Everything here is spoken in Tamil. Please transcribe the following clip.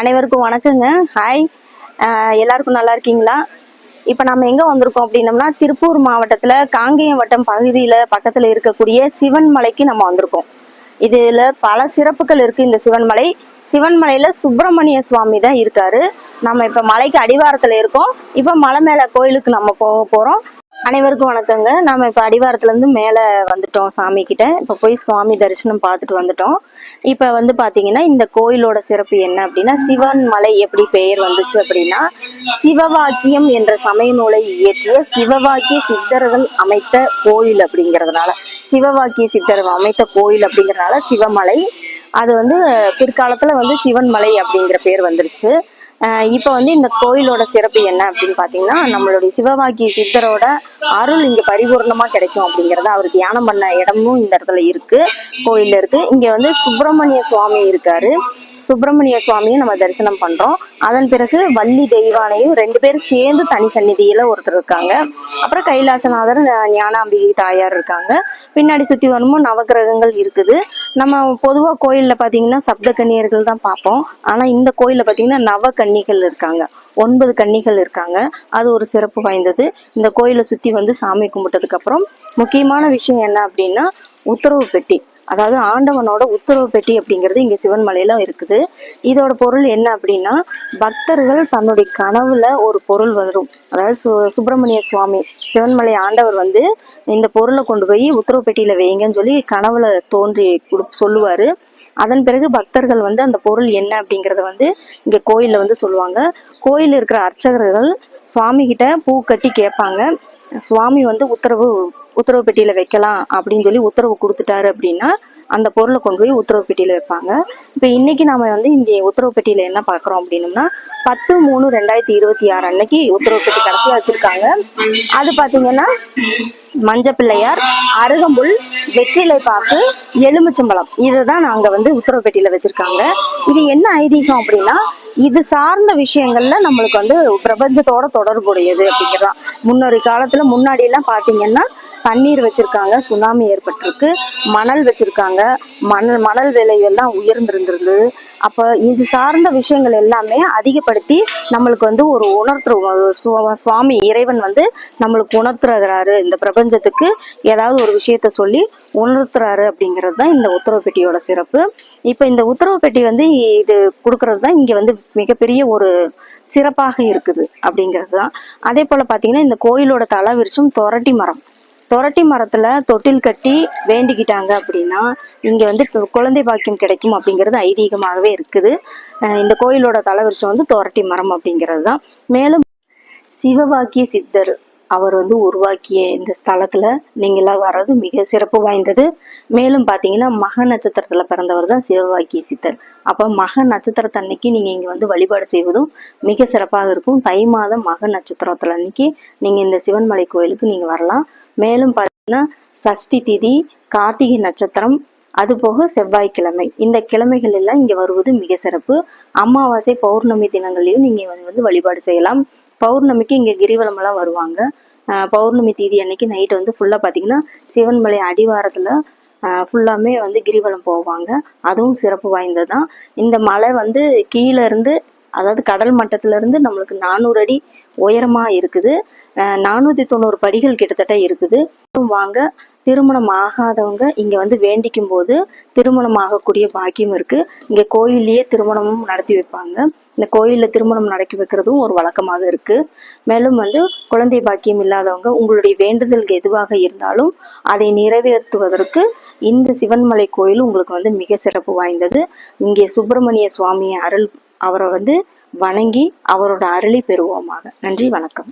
அனைவருக்கும் வணக்கங்க. ஹாய். எல்லாருக்கும் நல்லா இருக்கீங்களா? இப்போ நம்ம எங்கே வந்திருக்கோம் அப்படின்னம்னா, திருப்பூர் மாவட்டத்தில் காங்கேயம் வட்டம் பகுதியில் பக்கத்தில் இருக்கக்கூடிய சிவன் மலைக்கு நம்ம வந்திருக்கோம். இதில் பல சிறப்புகள் இருக்குது. இந்த சிவன்மலை சிவன்மலையில் சுப்பிரமணிய சுவாமி தான் இருக்காரு. நம்ம இப்போ மலைக்கு அடிவாரத்தில் இருக்கோம். இப்போ மலை மேலே கோயிலுக்கு நம்ம போக போகிறோம். அனைவருக்கும் வணக்கங்க. நம்ம இப்போ அடிவாரத்துலேருந்து மேலே வந்துட்டோம் சாமி கிட்ட. இப்போ போய் சுவாமி தரிசனம் பார்த்துட்டு வந்துட்டோம். இப்போ வந்து பார்த்தீங்கன்னா, இந்த கோயிலோட சிறப்பு என்ன அப்படின்னா, சிவன் மலை எப்படி பெயர் வந்துச்சு அப்படின்னா, சிவவாக்கியம் என்ற சமய நூலை இயற்றிய சிவவாக்கிய சித்தர்கள் அமைத்த கோயில் அப்படிங்கிறதுனால, சிவவாக்கிய சித்தர் அமைத்த கோயில் அப்படிங்கிறதுனால சிவமலை. அது வந்து பிற்காலத்தில் வந்து சிவன் மலை அப்படிங்கிற பேர் வந்துருச்சு. இப்போ வந்து இந்த கோயிலோட சிறப்பு என்ன அப்படின்னு பார்த்தீங்கன்னா, நம்மளுடைய சிவவாக்கிய சித்தரோட அருள் இங்கே பரிபூர்ணமாக கிடைக்கும் அப்படிங்கிறத அவர் தியானம் பண்ண இடமும் இந்த இடத்துல இருக்கு, கோயிலில் இருக்கு. இங்கே வந்து சுப்பிரமணிய சுவாமி இருக்காரு. சுப்பிரமணிய சுவாமியை நம்ம தரிசனம் பண்றோம். அதன் பிறகு வள்ளி தெய்வானையும் 2 பேரும் சேர்ந்து தனி சந்நிதியில ஒருத்தர் இருக்காங்க. அப்புறம் கைலாசநாதர், ஞானாம்பிகை தாயார் இருக்காங்க. பின்னாடி சுத்தி வரும்போது நவகிரகங்கள் இருக்குது. நம்ம பொதுவா கோயில்ல பாத்தீங்கன்னா சப்த கன்னியர்கள் தான் பார்ப்போம். ஆனா இந்த கோயில்ல பாத்தீங்கன்னா நவ கன்னிகள் இருக்காங்க. 9 கன்னிகள் இருக்காங்க. அது ஒரு சிறப்பு வாய்ந்தது. இந்த கோயிலை சுத்தி வந்து சாமி கும்பிட்டதுக்கு அப்புறம் முக்கியமான விஷயம் என்ன அப்படின்னா, உத்தரவு பெட்டி. அதாவது ஆண்டவனோட உத்தரவு பெட்டி அப்படிங்கிறது இங்க சிவன்மலையில இருக்குது. இதோட பொருள் என்ன அப்படின்னா, பக்தர்கள் தன்னுடைய கனவுல ஒரு பொருள் வரும். அதாவது சுப்பிரமணிய சுவாமி சிவன்மலை ஆண்டவர் வந்து இந்த பொருளை கொண்டு போய் உத்தரவு பெட்டியில வைங்கன்னு சொல்லி கனவுல தோன்றி சொல்லுவாரு. அதன் பிறகு பக்தர்கள் வந்து அந்த பொருள் என்ன அப்படிங்கிறத வந்து இங்க கோயில்ல வந்து சொல்லுவாங்க. கோயில் இருக்கிற அர்ச்சகர்கள் சுவாமி கிட்ட பூ கட்டி கேட்பாங்க. சுவாமி வந்து உத்தரவு பெட்டியில வைக்கலாம் அப்படின்னு சொல்லி உத்தரவு கொடுத்துட்டாரு அப்படின்னா அந்த பொருளை கொண்டு போய் உத்தரவு பெட்டியில வைப்பாங்க. இப்ப இன்னைக்கு நாம வந்து இங்க உத்தரவு பெட்டியில என்ன பாக்குறோம் அப்படின்னம்னா, 10/3/2026 அன்னைக்கு உத்தரவு பெட்டி கடைசியா வச்சிருக்காங்க. அது பாத்தீங்கன்னா மஞ்சப்பிள்ளையார், அருகம்புல், வெற்றிலை பாக்கு, எலுமிச்சம்பழம், இதுதான் நாங்க வந்து உத்தரவு பெட்டியில வச்சிருக்காங்க. இது என்ன ஐதீகம் அப்படின்னா, இது சார்ந்த விஷயங்கள்ல நம்மளுக்கு வந்து பிரபஞ்சத்தோட தொடர்புடையது அப்படிங்கிறதான். முன்னொரு காலத்துல முன்னாடி எல்லாம் பாத்தீங்கன்னா தண்ணீர் வச்சிருக்காங்க, சுனாமி ஏற்பட்டிருக்கு, மணல் வச்சிருக்காங்க, மணல் விலையெல்லாம் உயர்ந்திருந்திருந்தது. அப்ப இது சார்ந்த விஷயங்கள் எல்லாமே அதிகப்படுத்தி நம்மளுக்கு வந்து ஒரு சுவாமி இறைவன் வந்து நம்மளுக்கு உணர்த்துறாரு. இந்த பிரபஞ்சத்துக்கு ஏதாவது ஒரு விஷயத்த சொல்லி உணர்த்துறாரு அப்படிங்கிறது தான் இந்த உத்தரவு பெட்டியோட சிறப்பு. இப்ப இந்த உத்தரவு பெட்டி வந்து இது கொடுக்கறது தான் இங்க வந்து மிகப்பெரிய ஒரு சிறப்பாக இருக்குது அப்படிங்கிறது தான். அதே போல பாத்தீங்கன்னா, இந்த கோயிலோட தலை விருட்சம் தொரட்டி மரத்துல தொட்டில் கட்டி வேண்டிக்கிட்டாங்க அப்படின்னா இங்க வந்து குழந்தை பாக்கியம் கிடைக்கும் அப்படிங்கிறது ஐதீகமாகவே இருக்குது. இந்த கோயிலோட தலைவிருஷம் வந்து தொரட்டி மரம் அப்படிங்கிறது தான். மேலும் சிவவாக்கிய சித்தர் அவர் வந்து உருவாக்கிய இந்த ஸ்தலத்துல நீங்களாம் வர்றது மிக சிறப்பு வாய்ந்தது. மேலும் பாத்தீங்கன்னா மக நட்சத்திரத்துல பிறந்தவர் தான் சிவவாக்கிய சித்தர். அப்ப மக நட்சத்திரத்தன்னைக்கு நீங்க இங்க வந்து வழிபாடு செய்வதும் மிக சிறப்பாக இருக்கும். தை மாதம் மக நட்சத்திரத்துல அன்னைக்கு நீங்க இந்த சிவன்மலை கோயிலுக்கு நீங்க வரலாம். மேலும் பார்த்தீங்கன்னா சஷ்டி திதி, கார்த்திகை நட்சத்திரம், அது போக செவ்வாய்க்கிழமை, இந்த கிழமைகள் எல்லாம் இங்க வருவது மிக சிறப்பு. அமாவாசை, பௌர்ணமி தினங்களையும் நீங்க வந்து வழிபாடு செய்யலாம். பௌர்ணமிக்கு இங்க கிரிவலம் எல்லாம் வருவாங்க. பௌர்ணமி தீதி அன்னைக்கு நைட்டு வந்து ஃபுல்லா பாத்தீங்கன்னா சிவன்மலை அடிவாரத்துல ஃபுல்லாமே வந்து கிரிவலம் போவாங்க. அதுவும் சிறப்பு வாய்ந்ததுதான். இந்த மலை வந்து கீழே இருந்து, அதாவது கடல் மட்டத்துல இருந்து நம்மளுக்கு 400 அடி உயரமா இருக்குது. 490 படிகள் கிட்டத்தட்ட இருக்குது. வாங்க, திருமணம் ஆகாதவங்க இங்க வந்து வேண்டிக்கும் போது திருமணம் ஆகக்கூடிய பாக்கியம் இருக்கு. இங்க கோயிலேயே திருமணமும் நடத்தி வைப்பாங்க. இந்த கோயில்ல திருமணம் நடத்தி வைக்கிறதும் ஒரு வழக்கமாக இருக்கு. மேலும் வந்து குழந்தை பாக்கியம் இல்லாதவங்க உங்களுடைய வேண்டுதல்கள் எதுவாக இருந்தாலும் அதை நிறைவேற்றுவதற்கு இந்த சிவன்மலை கோயில் உங்களுக்கு வந்து மிக சிறப்பு வாய்ந்தது. இங்கே சுப்பிரமணிய சுவாமி அவரை வந்து வணங்கி அவரோட அருளை பெறுவோமாக. நன்றி, வணக்கம்.